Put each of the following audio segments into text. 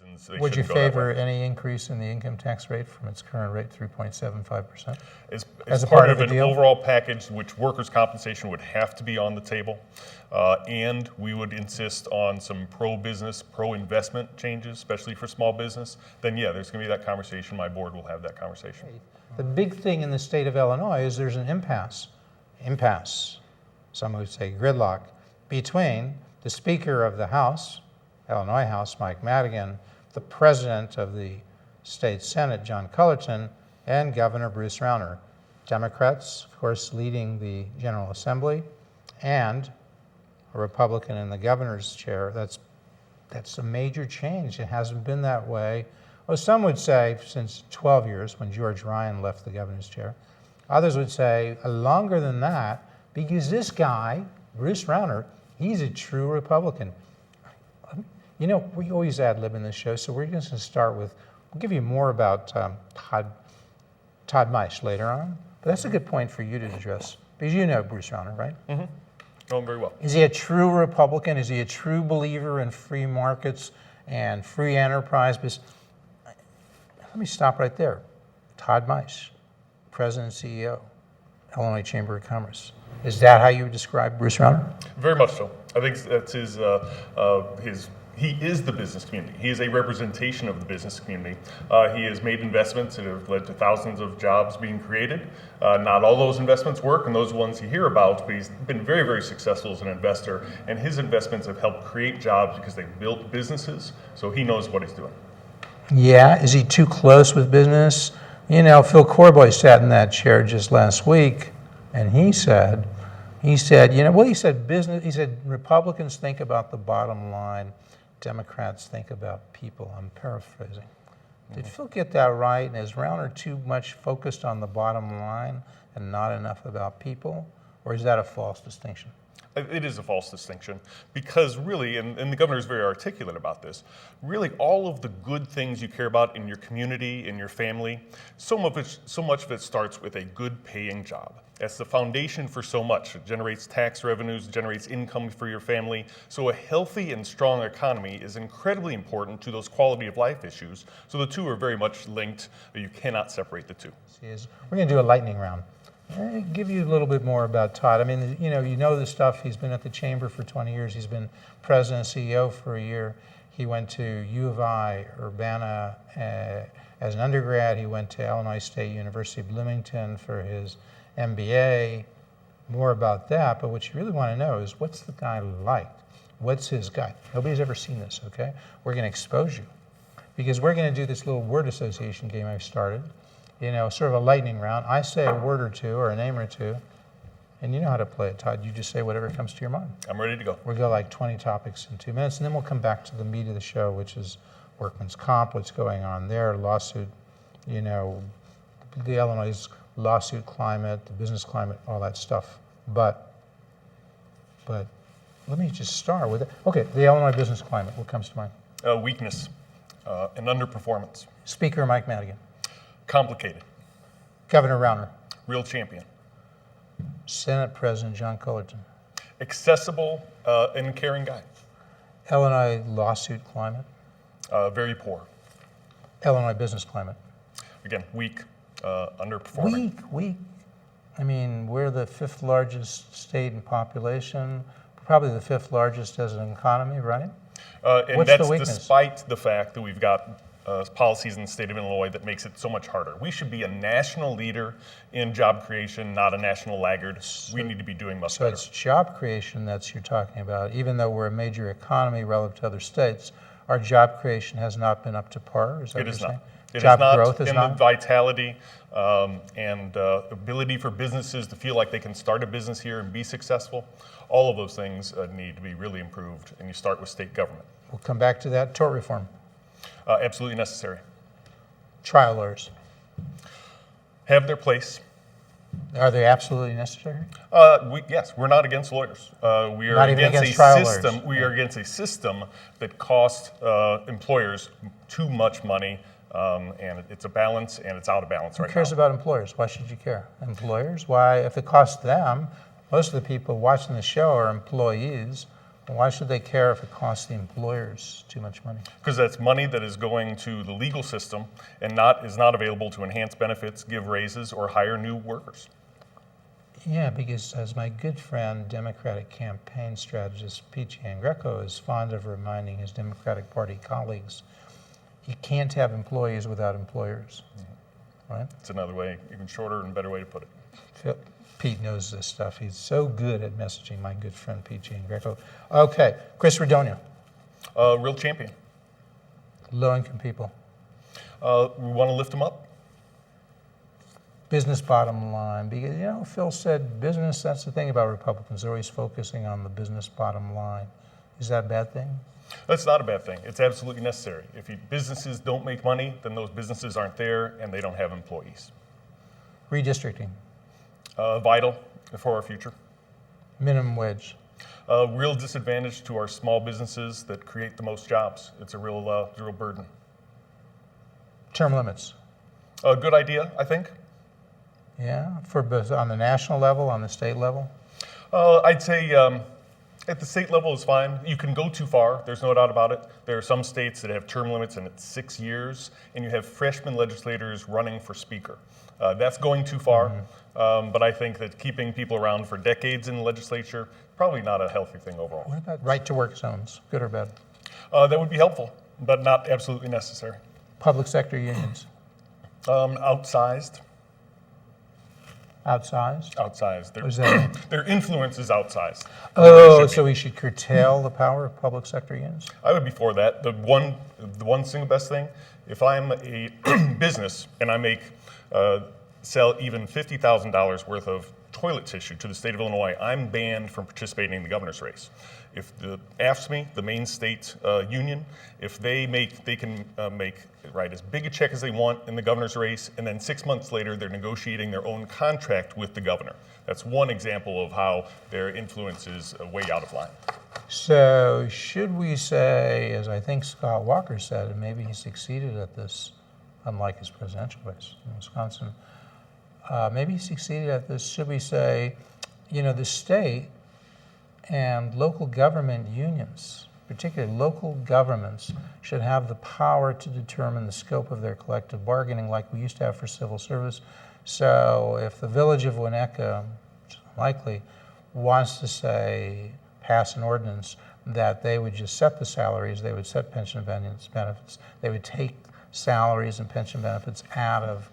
reasons they Would you shouldn't go that favor way. any increase in the income tax rate from its current rate, 3.75%? As a part part of of the an deal? overall package, which workers' compensation would have to be on the table, and we would insist on some pro-business, pro-investment changes, especially for small business, then yeah, there's going to be that conversation. My board will have that conversation. The big thing in the state of Illinois is there's an impasse, some would say gridlock, between the Speaker of the House, Illinois House, Mike Madigan, the President of the State Senate, John Cullerton, and Governor Bruce Rauner. Democrats, of course, leading the General Assembly, and a Republican in the governor's chair. That's a major change. It hasn't been that way. Well, some would say since 12 years, when George Ryan left the governor's chair. Others would say longer than that, because this guy, Bruce Rauner, he's a true Republican. You know, we always ad-lib in this show, so we're just going to start with, we'll give you more about Todd Maisch later on, but that's a good point for you to address, because you know Bruce Rauner, right? Mm-hmm. Know him very well. Is he a true Republican? Is he a true believer in free markets and free enterprise? Let me stop right there. Todd Maisch, President and CEO, Illinois Chamber of Commerce. Is that how you would describe Bruce Rauner? Very much so. I think that's he is the business community. He is a representation of the business community. He has made investments that have led to thousands of jobs being created. Not all those investments work, and those ones you hear about, but he's been very, very successful as an investor, and his investments have helped create jobs because they've built businesses, so he knows what he's doing. Yeah, is he too close with business? You know, Phil Corboy sat in that chair just last week, and he said, he said Republicans think about the bottom line, Democrats think about people. I'm paraphrasing. Did Phil get that right? And is Rauner too much focused on the bottom line and not enough about people? Or is that a false distinction? It is a false distinction because really, and the governor is very articulate about this, really all of the good things you care about in your community, in your family, so much of it starts with a good paying job. That's the foundation for so much. It generates tax revenues, generates income for your family. So a healthy and strong economy is incredibly important to those quality of life issues. So the two are very much linked. You cannot separate the two. We're going to do a lightning round. Give you a little bit more about Todd. I mean, you know the stuff. He's been at the chamber for 20 years. He's been president and CEO for a year. He went to U of I, Urbana as an undergrad. He went to Illinois State University Bloomington for his MBA. More about that, but what you really want to know is what's the guy like? What's his guy? Nobody's ever seen this, okay? We're going to expose you because we're going to do this little word association game I've started. You know, sort of a lightning round. I say a word or two or a name or two, and you know how to play it, Todd. You just say whatever comes to your mind. I'm ready to go. We'll go like 20 topics in 2 minutes, and then we'll come back to the meat of the show, which is workman's comp, what's going on there, lawsuit, you know, the Illinois lawsuit climate, the business climate, all that stuff. But let me just start with it. Okay, the Illinois business climate, what comes to mind? Weakness and underperformance. Speaker Mike Madigan. Complicated. Governor Rauner. Real champion. Senate President John Cullerton. Accessible and caring guy. Illinois lawsuit climate. Very poor. Illinois business climate. Again, weak, underperforming. Weak. I mean, we're the 5th largest state in population, probably the 5th largest as an economy, right? And What's that's the weakness? despite the fact that we've got policies in the state of Illinois that makes it so much harder. We should be a national leader in job creation, not a national laggard. We need to be doing much better. So it's job creation that you're talking about. Even though we're a major economy relative to other states, our job creation has not been up to par. Is that It what is you're not. saying? It Job is not. growth is and not? the vitality and ability for businesses to feel like they can start a business here and be successful, all of those things need to be really improved, and you start with state government. We'll come back to that. Tort reform. Absolutely necessary. Trial lawyers. Have their place. Are they absolutely necessary? Yes, we're not against lawyers. We are Not even against against a trial system. lawyers. We are against a system that costs employers too much money, and it's a balance, and it's out of balance right now. Who cares about employers? Why should you care? Employers? Why, if it costs them, most of the people watching the show are employees. Why should they care if it costs the employers too much money? Because that's money that is going to the legal system and is not available to enhance benefits, give raises, or hire new workers. Yeah, because as my good friend, Democratic campaign strategist Pete Greco is fond of reminding his Democratic Party colleagues, you can't have employees without employers, right? It's another way, even shorter and better way to put it. Pete knows this stuff. He's so good at messaging, my good friend Pete Greco. Okay, Chris Radonio. Real champion. Low-income people. We want to lift them up. Business bottom line, because, you know, Phil said business, that's the thing about Republicans. They're always focusing on the business bottom line. Is that a bad thing? That's not a bad thing. It's absolutely necessary. If businesses don't make money, then those businesses aren't there and they don't have employees. Redistricting. Vital for our future. Minimum wage. Real disadvantage to our small businesses that create the most jobs. It's a real burden. Term limits. A good idea, I think. Yeah, for both on the national level, on the state level? I'd say at the state level is fine. You can go too far, there's no doubt about it. There are some states that have term limits and it's 6 years, and you have freshman legislators running for speaker. That's going too far, but I think that keeping people around for decades in the legislature, probably not a healthy thing overall. What about right to work zones, good or bad? That would be helpful, but not absolutely necessary. Public sector unions? Outsized. Outsized? Outsized. What does that mean? Their influence is outsized. Oh, so we should curtail the power of public sector unions? I would be for that. The one single best thing, if I'm a business and I make sell even $50,000 worth of toilet tissue to the state of Illinois, I'm banned from participating in the governor's race. If the AFSCME, the main state union, if they can make as big a check as they want in the governor's race, and then 6 months later they're negotiating their own contract with the governor. That's one example of how their influence is way out of line. So should we say, as I think Scott Walker said, and maybe he succeeded at this, unlike his presidential race in Wisconsin, maybe he succeeded at this, should we say, you know, the state and local government unions, particularly local governments, should have the power to determine the scope of their collective bargaining like we used to have for civil service. So if the village of Winnetka, which is unlikely, wants to say, pass an ordinance that they would just set the salaries, they would set pension benefits, they would take salaries and pension benefits out of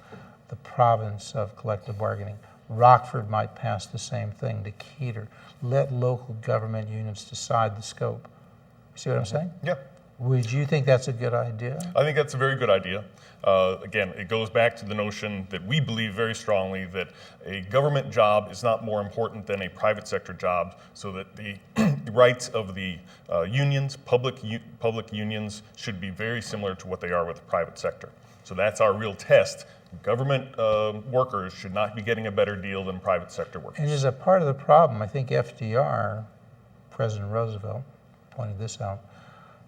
the province of collective bargaining. Rockford might pass the same thing, Decatur. Let local government unions decide the scope. See what I'm saying? Yeah. Would you think that's a good idea? I think that's a very good idea. Again, it goes back to the notion that we believe very strongly that a government job is not more important than a private sector job, so that the rights of the unions, public unions, should be very similar to what they are with the private sector. So that's our real test. Government workers should not be getting a better deal than private sector workers. And as a part of the problem, I think FDR, President Roosevelt, pointed this out.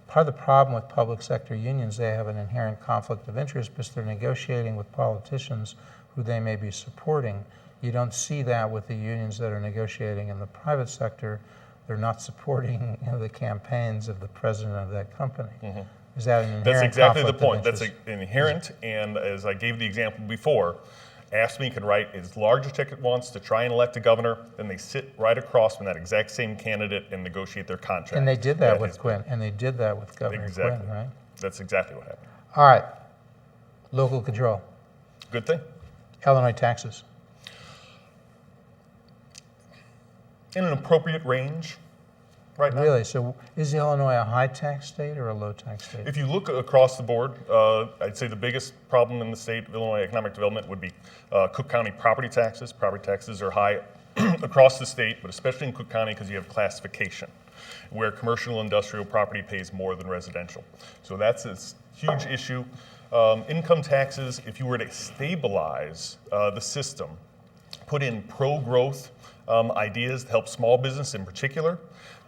Part of the problem with public sector unions, they have an inherent conflict of interest because they're negotiating with politicians who they may be supporting. You don't see that with the unions that are negotiating in the private sector. They're not supporting the campaigns of the president of that company. Mm-hmm. Is that an inherent That's exactly the conflict point. of That's interest? inherent, and as I gave the example before, AFSCME can write as large a check it wants to try and elect a governor, then they sit right across from that exact same candidate and negotiate their contract. And they did that with Quinn, and they did that with Governor Exactly. Quinn, right? That's exactly what happened. All right, local control, Good thing. Illinois taxes. In an appropriate range right now. Really? So is Illinois a high tax state or a low tax state? If you look across the board, I'd say the biggest problem in the state of Illinois economic development would be Cook County property taxes. Property taxes are high across the state, but especially in Cook County because you have classification, where commercial and industrial property pays more than residential. So that's a huge issue. Income taxes, if you were to stabilize the system, put in pro-growth ideas to help small business in particular,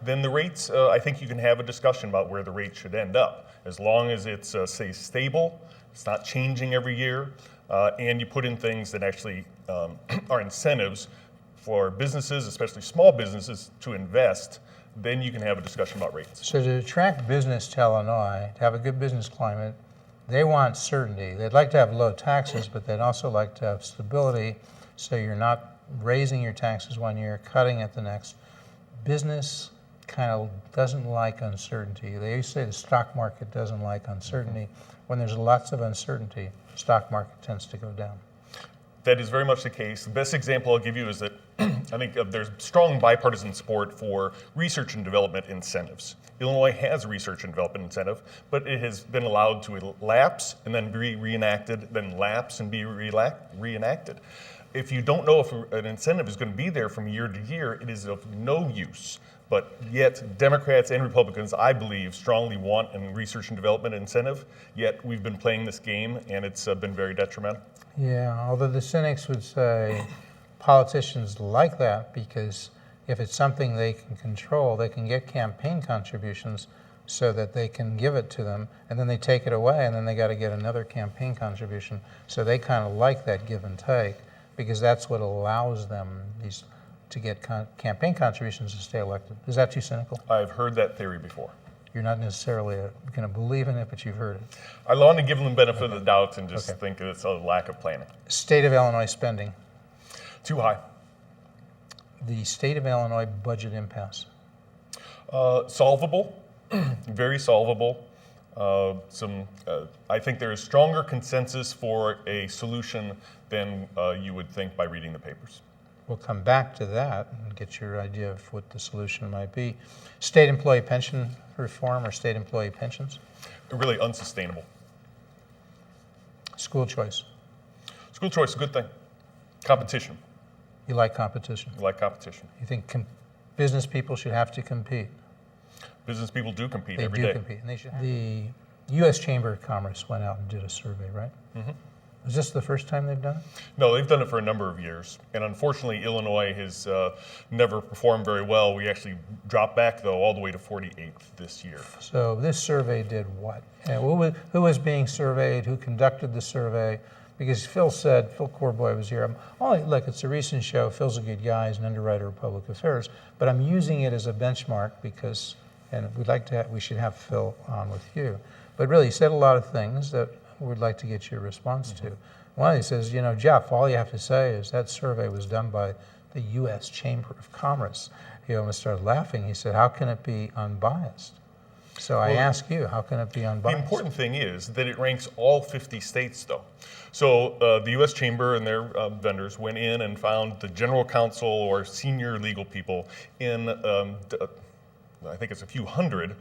then the rates, I think you can have a discussion about where the rate should end up. As long as it's, say, stable, it's not changing every year, and you put in things that actually are incentives for businesses, especially small businesses, to invest then you can have a discussion about rates. So to attract business to Illinois, to have a good business climate, they want certainty. They'd like to have low taxes, but they'd also like to have stability, so you're not raising your taxes one year, cutting it the next. Business kind of doesn't like uncertainty. They used to say the stock market doesn't like uncertainty. When there's lots of uncertainty, the stock market tends to go down. That is very much the case. The best example I'll give you is that I think there's strong bipartisan support for research and development incentives. Illinois has a research and development incentive, but it has been allowed to lapse and then be reenacted, then lapse and be reenacted. If you don't know if an incentive is going to be there from year to year, it is of no use. But yet, Democrats and Republicans, I believe, strongly want a research and development incentive. Yet, we've been playing this game, and it's been very detrimental. Yeah, although the cynics would say politicians like that because if it's something they can control, they can get campaign contributions so that they can give it to them, and then they take it away, and then they got to get another campaign contribution. So they kind of like that give and take because that's what allows them to get campaign contributions to stay elected. Is that too cynical? I've heard that theory before. You're not necessarily going to believe in it, but you've heard it. I want to give them the benefit of the doubt and just think it's a lack of planning. State of Illinois spending. Too high. The state of Illinois budget impasse. Solvable, very solvable. I think there is stronger consensus for a solution than you would think by reading the papers. We'll come back to that and get your idea of what the solution might be. State employee pension reform or state employee pensions? Really unsustainable. School choice. School choice is a good thing. Competition. You like competition? You like competition. You think business people should have to compete? Business people do compete They every do day. compete. And they should. The U.S. Chamber of Commerce went out and did a survey, right? Mm-hmm. Is this the first time they've done it? No, they've done it for a number of years. And unfortunately, Illinois has never performed very well. We actually dropped back, though, all the way to 48th this year. So this survey did what? And who was being surveyed? Who conducted the survey? Because Phil Corboy was here. Look, it's a recent show. Phil's a good guy. He's an underwriter of public affairs. But I'm using it as a benchmark because, and we should have Phil on with you. But really, he said a lot of things that we'd like to get your response to. One, he says, Jeff, all you have to say is that survey was done by the U.S. Chamber of Commerce. He almost started laughing. He said, how can it be unbiased? So I ask you, how can it be unbiased? The important thing is that it ranks all 50 states, though. So the U.S. Chamber and their vendors went in and found the general counsel or senior legal people in I think it's a few hundred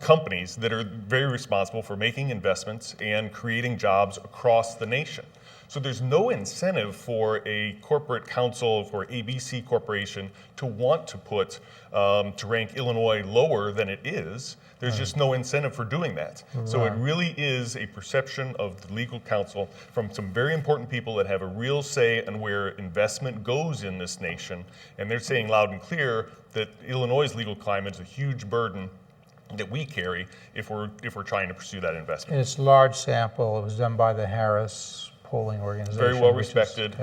companies that are very responsible for making investments and creating jobs across the nation. So there's no incentive for a corporate counsel, for ABC Corporation, to want to to rank Illinois lower than it is. There's just no incentive for doing that. Right. So it really is a perception of the legal counsel from some very important people that have a real say in where investment goes in this nation. And they're saying loud and clear that Illinois' legal climate is a huge burden that we carry if we're trying to pursue that investment. And it's a large sample. It was done by the Harris polling organization. Very well respected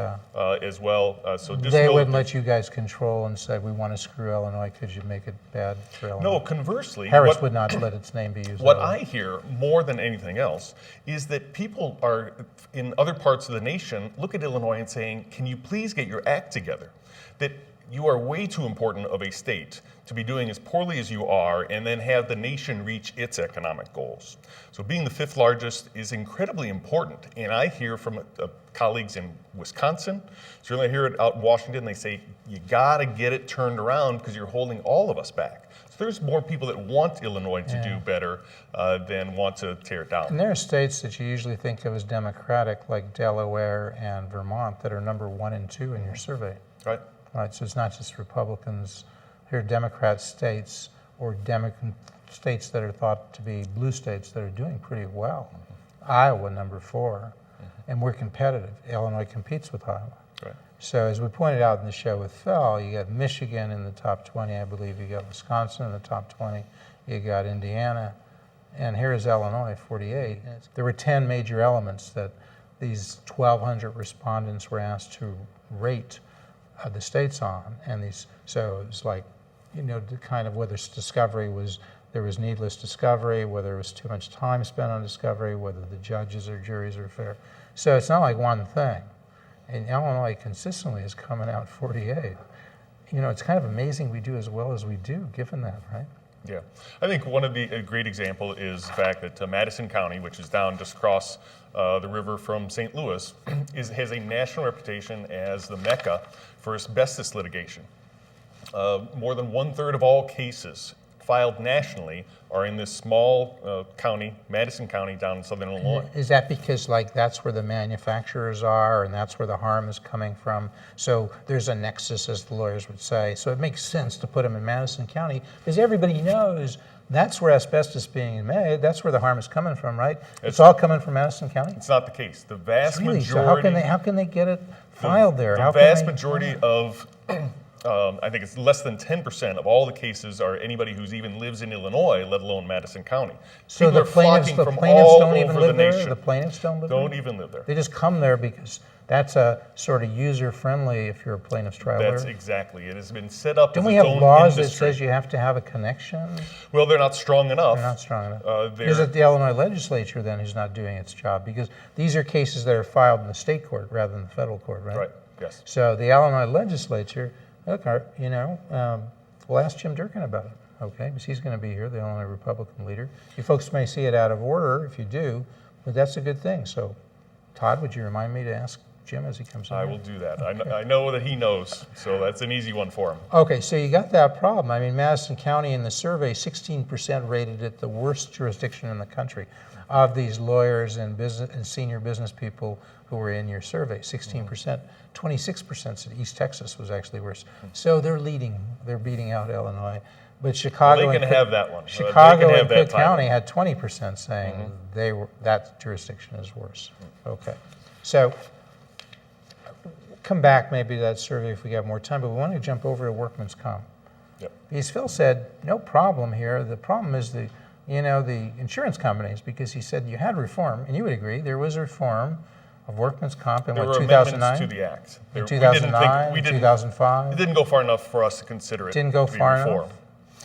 as well. So just they wouldn't let you guys control and say, we want to screw Illinois. Could you make it bad for Illinois? No, conversely. Harris would not let its name be used. What I hear more than anything else is that people are in other parts of the nation look at Illinois and saying, can you please get your act together? That you are way too important of a state to be doing as poorly as you are and then have the nation reach its economic goals. So being the fifth largest is incredibly important. And I hear from colleagues in Wisconsin, certainly I hear it out in Washington, they say, you gotta get it turned around because you're holding all of us back. So there's more people that want Illinois to do better than want to tear it down. And there are states that you usually think of as Democratic, like Delaware and Vermont, that are number 1 and 2 in your survey. Right. Right, so it's not just Republicans. Here are Democrat states or states that are thought to be blue states that are doing pretty well. Mm-hmm. Iowa, number 4, and we're competitive. Illinois competes with Iowa. Right. So as we pointed out in the show with Phil, you got Michigan in the top 20, I believe. You got Wisconsin in the top 20. You got Indiana. And here is Illinois, 48. There were 10 major elements that these 1,200 respondents were asked to rate the states on, and so it's like the kind of whether there was needless discovery, whether it was too much time spent on discovery, whether the judges or juries are fair. So it's not like one thing. And Illinois consistently is coming out 48. It's kind of amazing we do as well as we do, given that, right? Yeah, I think one of a great example is the fact that Madison County, which is down just across the river from St. Louis, has a national reputation as the mecca for asbestos litigation. More than 1/3 of all cases filed nationally are in this small county, Madison County, down in southern Illinois. Is that because that's where the manufacturers are and that's where the harm is coming from? So there's a nexus, as the lawyers would say. So it makes sense to put them in Madison County because everybody knows that's where asbestos is being made. That's where the harm is coming from, right? It's all coming from Madison County? It's not the case. The vast majority... So how can they get it filed there? The vast majority of... I think it's less than 10% of all the cases are anybody who's even lives in Illinois, let alone Madison County. So People the plaintiffs don't even live there? The plaintiffs don't live there? Don't even live there. They just come there because that's a sort of user-friendly if you're a plaintiff's trial lawyer? That's exactly. It has been set up as its own industry. Don't we have laws that industry. says you have to have a connection? Well, they're not strong enough. They're not strong enough. Is it the Illinois legislature then who's not doing its job? Because these are cases that are filed in the state court rather than the federal court, right? Right, yes. So the Illinois legislature... Look, we'll ask Jim Durkin about it, okay? Because he's going to be here, the Illinois Republican leader. You folks may see it out of order if you do, but that's a good thing. So, Todd, would you remind me to ask Jim as he comes in? I will do that. I know that he knows, so that's an easy one for him. Okay, so you got that problem. I mean, Madison County in the survey, 16% rated it the worst jurisdiction in the country of these lawyers and senior business people who were in your survey. 16%. 26% said East Texas was actually worse. So they're beating out Illinois. But Chicago they can have that one. Chicago and Cook County had 20% saying that jurisdiction is worse. Okay. So come back maybe to that survey if we got more time, but we want to jump over to workman's comp. Yep. Because Phil said, no problem here. The problem is the insurance companies, because he said you had reform, and you would agree, there was a reform of workman's comp in 2009? To the act. In 2009, 2005? It didn't go far enough for us to consider it. Didn't go far enough?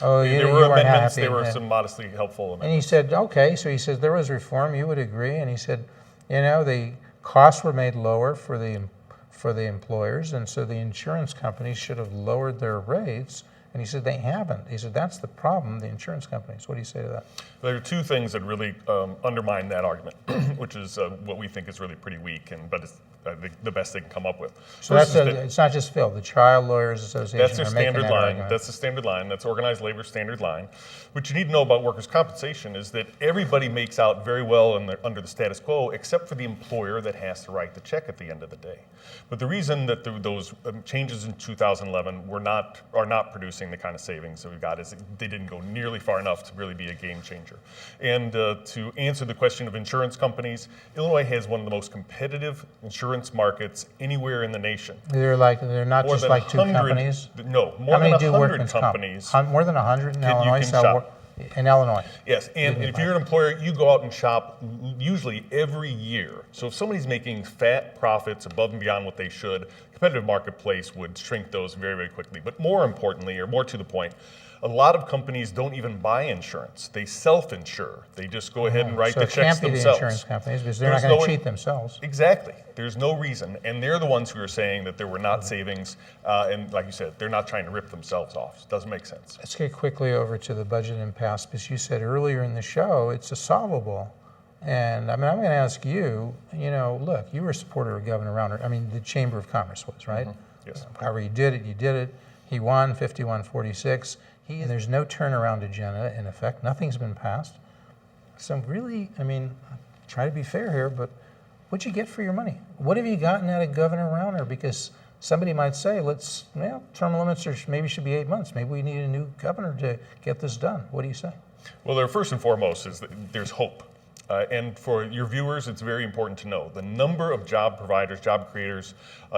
Oh, there were amendments. There were some modestly helpful amendments. And he said, okay, so he said there was reform. You would agree, and he said, the costs were made lower for the employers, and so the insurance companies should have lowered their rates. And he said they haven't. He said that's the problem, the insurance companies. What do you say to that? There are two things that really undermine that argument, which is what we think is really pretty weak, but it's the best they can come up with. So it's not just Phil. The Trial Lawyers Association. That's their are making standard that line. argument. That's the standard line. That's organized labor standard line. What you need to know about workers' compensation is that everybody makes out very well under the status quo, except for the employer that has to write the check at the end of the day. But the reason that those changes in 2011 are not producing the kind of savings that we've got is they didn't go nearly far enough to really be a game changer. And to answer the question of insurance companies, Illinois has one of the most competitive insurance markets anywhere in the nation. They're not just like two companies? No, more than 100 companies. More than 100 in Illinois? In Illinois. Yes, and if you're an employer, you go out and shop usually every year. So if somebody's making fat profits above and beyond what they should, the competitive marketplace would shrink those very, very quickly. But more importantly, or more to the point, a lot of companies don't even buy insurance. They self-insure. They just go ahead and write the checks themselves. So it can't be the insurance companies because they're not going to cheat themselves. Exactly. There's no reason. And they're the ones who are saying that there were not savings. And like you said, they're not trying to rip themselves off. It doesn't make sense. Let's get quickly over to the budget impasse because you said earlier in the show it's a solvable. And I'm going to ask you, look, you were a supporter of Governor Rauner. The Chamber of Commerce was, right? Mm-hmm. Yes. However you did it. He won 51-46. There's no turnaround agenda in effect. Nothing's been passed. So really, try to be fair here, but what'd you get for your money? What have you gotten out of Governor Rauner? Because somebody might say, term limits maybe should be 8 months. Maybe we need a new governor to get this done. What do you say? Well, first and foremost is that there's hope. And for your viewers, it's very important to know the number of job providers, job creators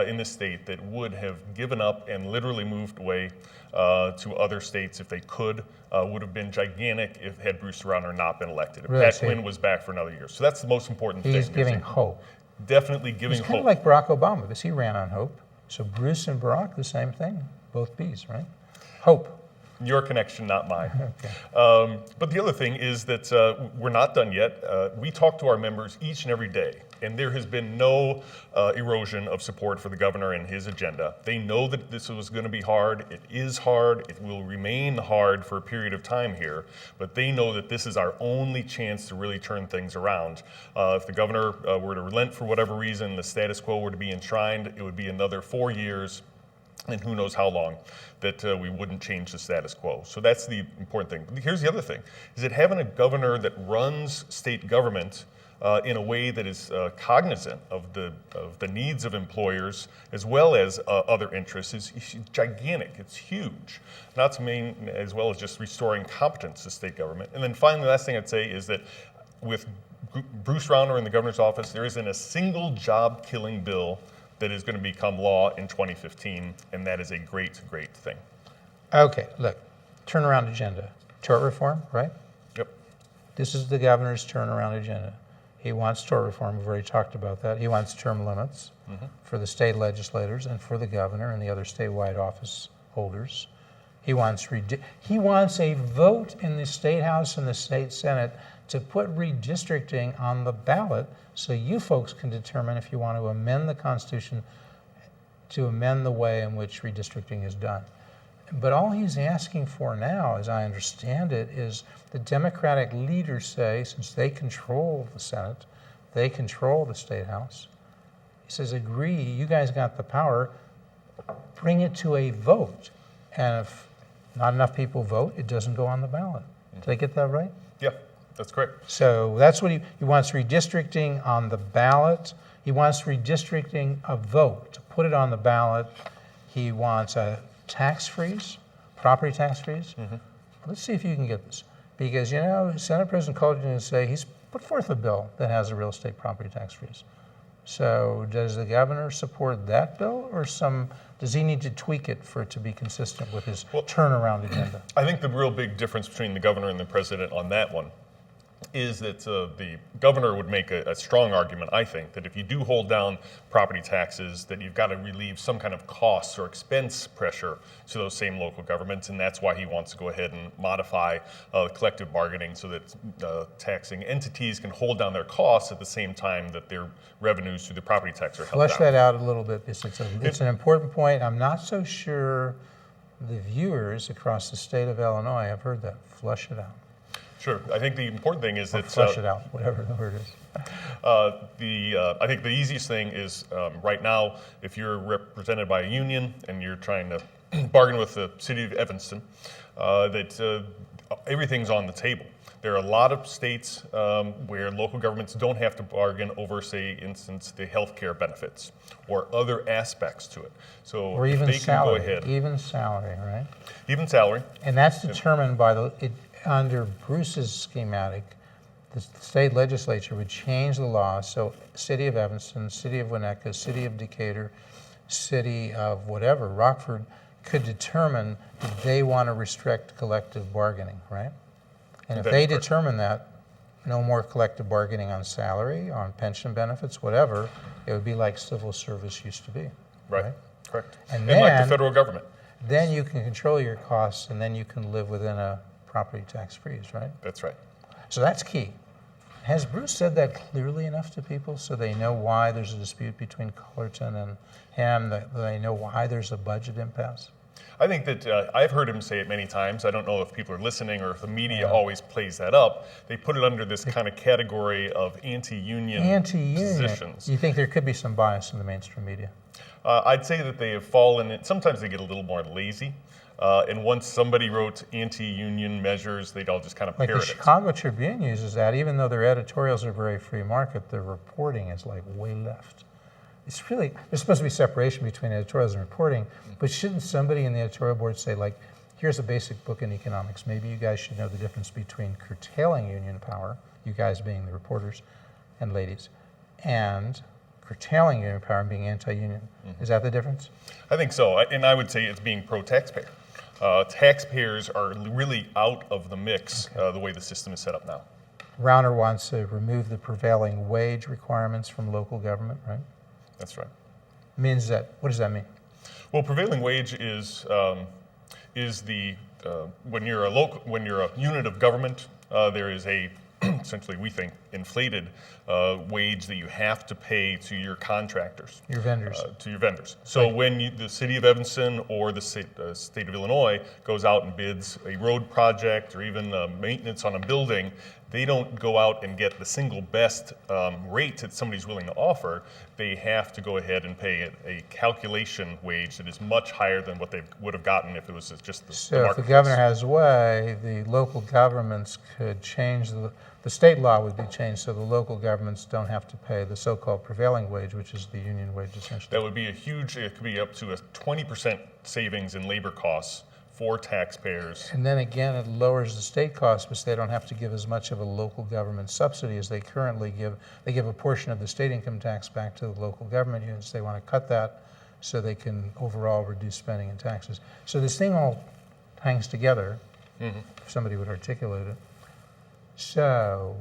in this state that would have given up and literally moved away to other states if they could would have been gigantic had Bruce Rauner not been elected. If Pat Quinn was back for another year. So that's the most important thing. He's giving hope. Definitely giving hope. He's kind of like Barack Obama because he ran on hope. So Bruce and Barack, the same thing. Both B's, right? Hope. Your connection, not mine. Okay. But the other thing is that we're not done yet. We talk to our members each and every day, and there has been no erosion of support for the governor and his agenda. They know that this was going to be hard. It is hard. It will remain hard for a period of time here, but they know that this is our only chance to really turn things around. If the governor were to relent for whatever reason, the status quo were to be enshrined, it would be another 4 years, and who knows how long, that we wouldn't change the status quo. So that's the important thing. But here's the other thing, is that having a governor that runs state government in a way that is cognizant of the needs of employers as well as other interests is gigantic. It's huge. Not to mean as well as just restoring competence to state government. And then finally, the last thing I'd say is that with Bruce Rauner in the governor's office, there isn't a single job-killing bill that is going to become law in 2015, and that is a great, great thing. Okay, look, turnaround agenda. Tort reform, right? Yep. This is the governor's turnaround agenda. He wants tort reform. We've already talked about that. He wants term limits for the state legislators and for the governor and the other statewide office holders. He wants a vote in the state house and the state senate to put redistricting on the ballot so you folks can determine if you want to amend the Constitution to amend the way in which redistricting is done. But all he's asking for now, as I understand it, is the Democratic leaders say, since they control the Senate, they control the State House, he says, agree, you guys got the power, bring it to a vote. And if not enough people vote, it doesn't go on the ballot. Did I get that right? Yeah, that's correct. So that's what he wants, redistricting on the ballot. He wants redistricting a vote, to put it on the ballot. He wants a tax freeze, property tax freeze. Let's see if you can get this. Because, you know, Senate President Cullerton will say he's put forth a bill that has a real estate property tax freeze. So does the governor support that bill, or does he need to tweak it for it to be consistent with his turnaround agenda? I think the real big difference between the governor and the president on that one is that the governor would make a strong argument, I think, that if you do hold down property taxes, that you've got to relieve some kind of costs or expense pressure to those same local governments, and that's why he wants to go ahead and modify collective bargaining so that taxing entities can hold down their costs at the same time that their revenues through the property tax are held down. Flesh that out a little bit. It's an important point. I'm not so sure the viewers across the state of Illinois have heard that. Flesh it out. Sure. I think the important thing is that flesh it out, whatever the word is. I think the easiest thing is right now, if you're represented by a union and you're trying to bargain with the city of Evanston, that everything's on the table. There are a lot of states where local governments don't have to bargain over, say, instance, the health care benefits or other aspects to it. So or even they salary, can go ahead. even salary, right? Even salary. And that's determined by under Bruce's schematic, the state legislature would change the law so city of Evanston, city of Winnetka, city of Decatur, city of whatever, Rockford, could determine if they want to restrict collective bargaining, right? And if they determine that, no more collective bargaining on salary, on pension benefits, whatever, it would be like civil service used to be. Right. Correct. And like the federal government. Then you can control your costs, and then you can live within a property tax freeze, right? That's right. So that's key. Has Bruce said that clearly enough to people so they know why there's a dispute between Cullerton and him, that they know why there's a budget impasse? I think that I've heard him say it many times. I don't know if people are listening or if the media always plays that up. They put it under this kind of category of anti-union positions. You think there could be some bias in the mainstream media? I'd say that they have fallen in. Sometimes they get a little more lazy. And once somebody wrote anti-union measures, they'd all just kind of parrot it. Like the Chicago Tribune uses that, even though their editorials are very free market, their reporting is like way left. It's really, there's supposed to be separation between editorials and reporting, but shouldn't somebody in the editorial board say, like, here's a basic book in economics. Maybe you guys should know the difference between curtailing union power, you guys being the reporters and ladies, and curtailing union power and being anti-union. Is that the difference? I think so, and I would say it's being pro-taxpayer. Taxpayers are really out of the mix the way the system is set up now. Rauner wants to remove the prevailing wage requirements from local government, right? That's right. Means that, what does that mean? Well, prevailing wage is the when you're a unit of government, there is a essentially, we think, inflated wage that you have to pay to your contractors. Your vendors. To your vendors. So Right. when the city of Evanston or the state of Illinois goes out and bids a road project or even maintenance on a building, they don't go out and get the single best rate that somebody's willing to offer. They have to go ahead and pay a calculation wage that is much higher than what they would have gotten if it was just the So if the marketplace. governor has a way, the local governments could change, the state law would be changed so the local governments don't have to pay the so-called prevailing wage, which is the union wage essentially. That would be it could be up to a 20% savings in labor costs for taxpayers. And then again, it lowers the state costs because they don't have to give as much of a local government subsidy as they currently give. They give a portion of the state income tax back to the local government units. They want to cut that so they can overall reduce spending and taxes. So this thing all hangs together, if somebody would articulate it. So,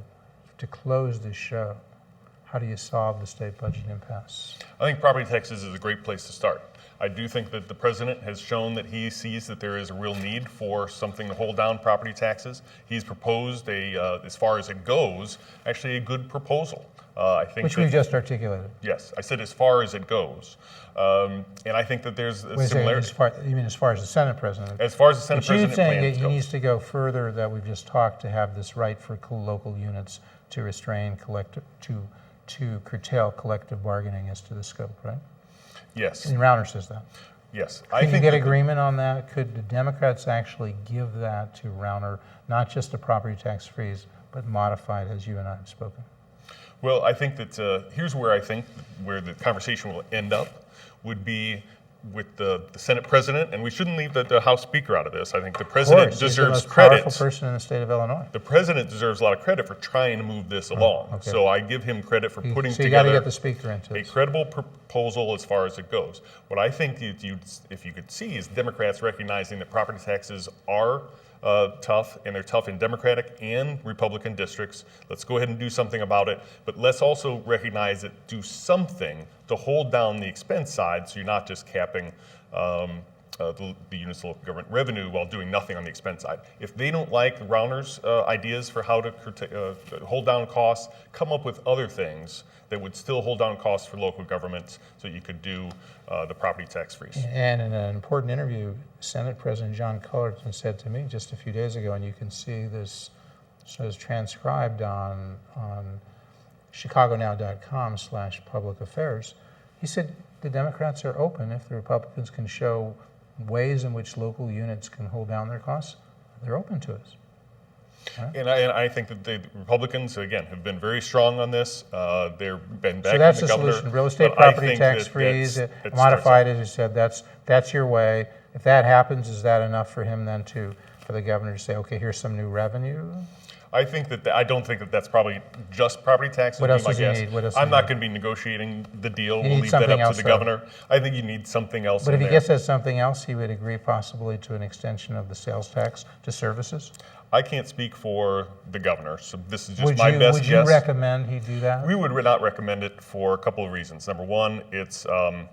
to close this show, how do you solve the state budget impasse? I think property taxes is a great place to start. I do think that the president has shown that he sees that there is a real need for something to hold down property taxes. He's proposed as far as it goes, actually a good proposal. I think Which we just articulated. Yes, I said as far as it goes. And I think that there's a similarity. You mean as far as the Senate president? As far as the Senate But you're president saying plans that he go. needs to go further, that we've just talked, to have this right for local units to restrain to curtail collective bargaining as to the scope, right? Yes, And Rauner says that. yes. Can you get agreement on that? Could the Democrats actually give that to Rauner, not just a property tax freeze, but modified as you and I have spoken? Well, I think that here's where I think where the conversation will end up would be with the Senate president, and we shouldn't leave the House Speaker out of this. I think the president He's the deserves most credit. powerful person in the state of Illinois. The president deserves a lot of credit for trying to move this along. okay. So I give him credit for putting So you got to together get the speaker into a this. credible proposal as far as it goes. What I think if you could see is Democrats recognizing that property taxes are tough, and they're tough in Democratic and Republican districts. Let's go ahead and do something about it, but let's also recognize that do something to hold down the expense side so you're not just capping the units of local government revenue while doing nothing on the expense side. If they don't like Rauner's ideas for how to hold down costs, come up with other things that would still hold down costs for local governments so you could do the property tax freeze. And in an important interview, Senate President John Cullerton said to me just a few days ago, and you can see this shows transcribed on chicagonow.com/public affairs. He said the Democrats are open if the Republicans can show ways in which local units can hold down their costs. They're open to us. And I think that the Republicans, again, have been very strong on this. They've been backing So that's the the governor. solution. Real estate but I property think tax that freeze, that's modified, as you said, that's your way. If that happens, is that enough for him then for the governor to say, okay, here's some new revenue? I think that I don't think that that's probably just property taxes. What would else be my does he guess. need? What else I'm does not he going to be negotiating the deal. He We'll needs leave that something up else, to the though. governor. I think you need something else. But in if he there. gets us something else, he would agree possibly to an extension of the sales tax to services? I can't speak for the governor, so this is just my best Would guess. you recommend he do that? We would not recommend it for a couple of reasons. Number one, it's the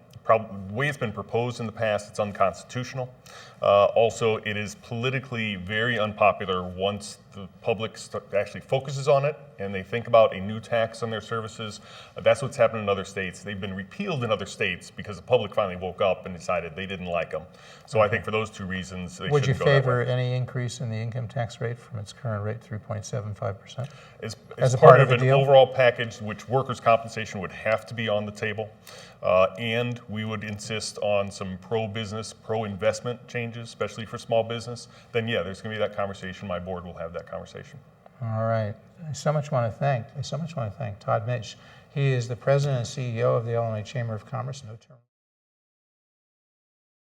way it's been proposed in the past, it's unconstitutional. Also, it is politically very unpopular once the public actually focuses on it and they think about a new tax on their services. That's what's happened in other states. They've been repealed in other states because the public finally woke up and decided they didn't like them. So I think for those two reasons, they Would you shouldn't go that favor way. any increase in the income tax rate from its current rate, 3.75%? As a part part of of an the deal? overall package, which workers' compensation would have to be on the table, and we would insist on some pro-business, pro-investment changes, especially for small business, then yeah, there's going to be that conversation. My board will have that conversation. All right. I so much want to thank Todd Maisch. He is the president and CEO of the Illinois Chamber of Commerce. No term.